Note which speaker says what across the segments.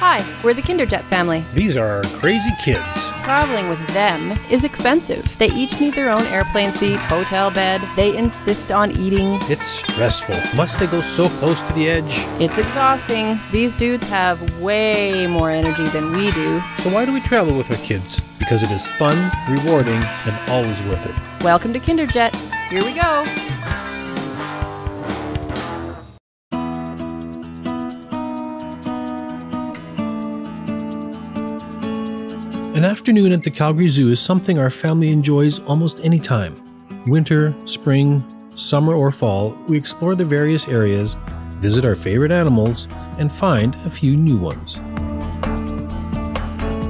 Speaker 1: Hi, we're the KinderJet family.
Speaker 2: These are our crazy kids.
Speaker 1: Traveling with them is expensive. They each need their own airplane seat, hotel bed. They insist on eating.
Speaker 2: It's stressful. Must they go so close to the edge?
Speaker 1: It's exhausting. These dudes have way more energy than we do.
Speaker 2: So why do we travel with our kids? Because it is fun, rewarding, and always worth it.
Speaker 1: Welcome to KinderJet. Here we go.
Speaker 2: An afternoon at the Calgary Zoo is something our family enjoys almost any time. Winter, spring, summer, or fall, we explore the various areas, visit our favorite animals, and find a few new ones.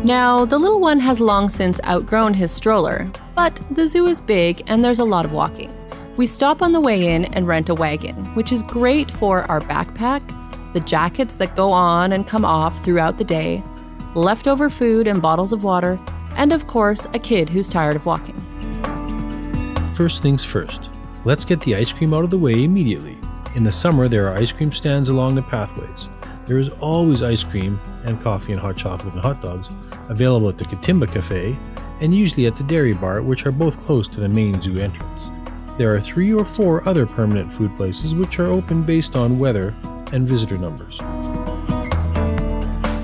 Speaker 1: Now, the little one has long since outgrown his stroller, but the zoo is big and there's a lot of walking. We stop on the way in and rent a wagon, which is great for our backpack, the jackets that go on and come off throughout the day, leftover food and bottles of water, and of course, a kid who's tired of walking.
Speaker 2: First things first, let's get the ice cream out of the way immediately. In the summer, there are ice cream stands along the pathways. There is always ice cream and coffee and hot chocolate and hot dogs available at the Katimba Cafe and usually at the Dairy Bar, which are both close to the main zoo entrance. There are 3 or 4 other permanent food places which are open based on weather and visitor numbers.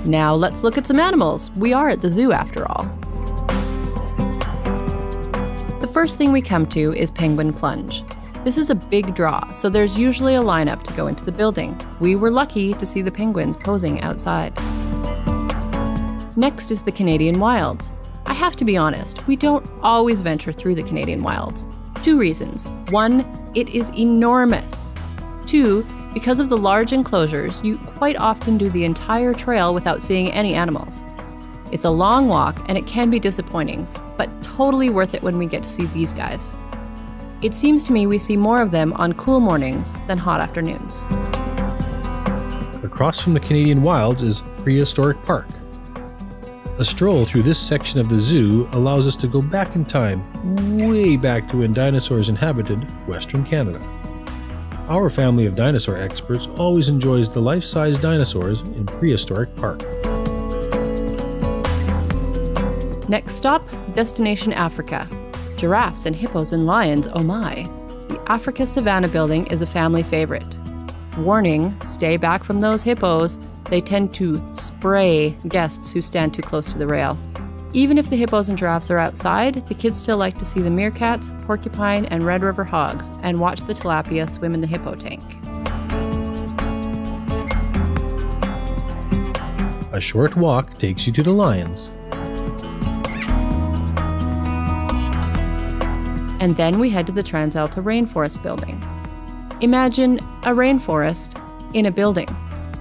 Speaker 1: Now let's look at some animals. We are at the zoo after all. The first thing we come to is Penguin Plunge. This is a big draw, so there's usually a lineup to go into the building. We were lucky to see the penguins posing outside. Next is the Canadian Wilds. I have to be honest, we don't always venture through the Canadian Wilds. 2 reasons. 1, it is enormous. 2, because of the large enclosures, you quite often do the entire trail without seeing any animals. It's a long walk and it can be disappointing, but totally worth it when we get to see these guys. It seems to me we see more of them on cool mornings than hot afternoons.
Speaker 2: Across from the Canadian Wilds is Prehistoric Park. A stroll through this section of the zoo allows us to go back in time, way back to when dinosaurs inhabited Western Canada. Our family of dinosaur experts always enjoys the life-size dinosaurs in Prehistoric Park.
Speaker 1: Next stop, Destination Africa. Giraffes and hippos and lions, oh my. The Africa Savannah building is a family favorite. Warning, stay back from those hippos. They tend to spray guests who stand too close to the rail. Even if the hippos and giraffes are outside, the kids still like to see the meerkats, porcupine, and Red River hogs and watch the tilapia swim in the hippo tank.
Speaker 2: A short walk takes you to the lions.
Speaker 1: And then we head to the TransAlta Rainforest building. Imagine a rainforest in a building.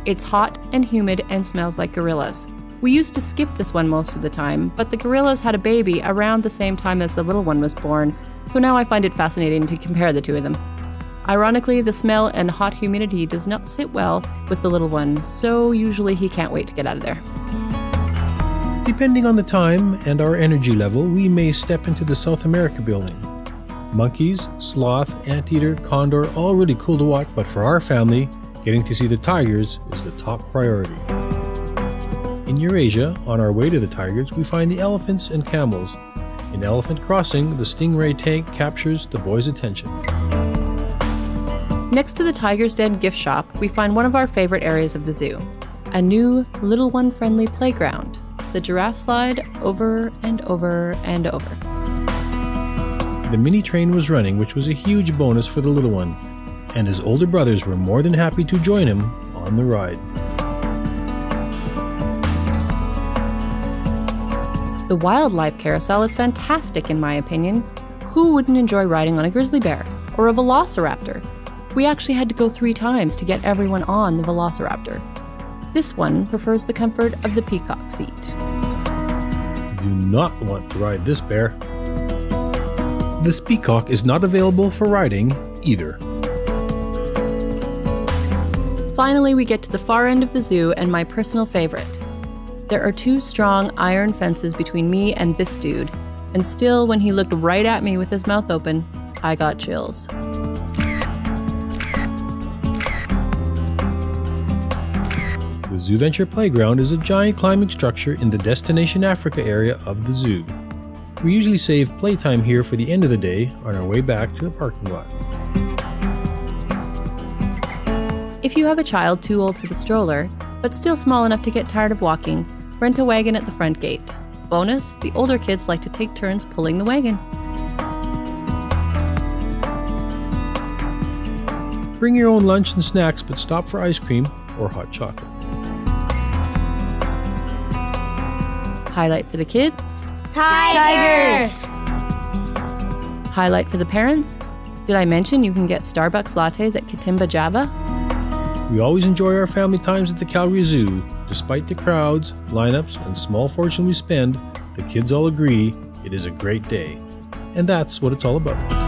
Speaker 1: It's hot and humid and smells like gorillas. We used to skip this one most of the time, but the gorillas had a baby around the same time as the little one was born, so now I find it fascinating to compare the 2 of them. Ironically, the smell and hot humidity does not sit well with the little one, so usually he can't wait to get out of there.
Speaker 2: Depending on the time and our energy level, we may step into the South America building. Monkeys, sloth, anteater, condor, all really cool to watch, but for our family, getting to see the tigers is the top priority. In Eurasia, on our way to the tigers, we find the elephants and camels. In Elephant Crossing, the stingray tank captures the boys' attention.
Speaker 1: Next to the Tiger's Den gift shop, we find one of our favorite areas of the zoo. A new, little one-friendly playground. The giraffe slide over and over and over.
Speaker 2: The mini train was running, which was a huge bonus for the little one, and his older brothers were more than happy to join him on the ride.
Speaker 1: The wildlife carousel is fantastic in my opinion. Who wouldn't enjoy riding on a grizzly bear or a velociraptor? We actually had to go 3 times to get everyone on the velociraptor. This one prefers the comfort of the peacock seat.
Speaker 2: Do not want to ride this bear. This peacock is not available for riding either.
Speaker 1: Finally, we get to the far end of the zoo and my personal favorite. There are 2 strong iron fences between me and this dude, and still when he looked right at me with his mouth open, I got chills.
Speaker 2: The Zoo Venture Playground is a giant climbing structure in the Destination Africa area of the zoo. We usually save playtime here for the end of the day on our way back to the parking lot.
Speaker 1: If you have a child too old for the stroller, but still small enough to get tired of walking, rent a wagon at the front gate. Bonus, the older kids like to take turns pulling the wagon.
Speaker 2: Bring your own lunch and snacks, but stop for ice cream or hot chocolate.
Speaker 1: Highlight for the kids.
Speaker 3: Tigers!
Speaker 1: Highlight for the parents. Did I mention you can get Starbucks lattes at Katimbah Java?
Speaker 2: We always enjoy our family times at the Calgary Zoo. Despite the crowds, lineups, and small fortune we spend, the kids all agree it is a great day. And that's what it's all about.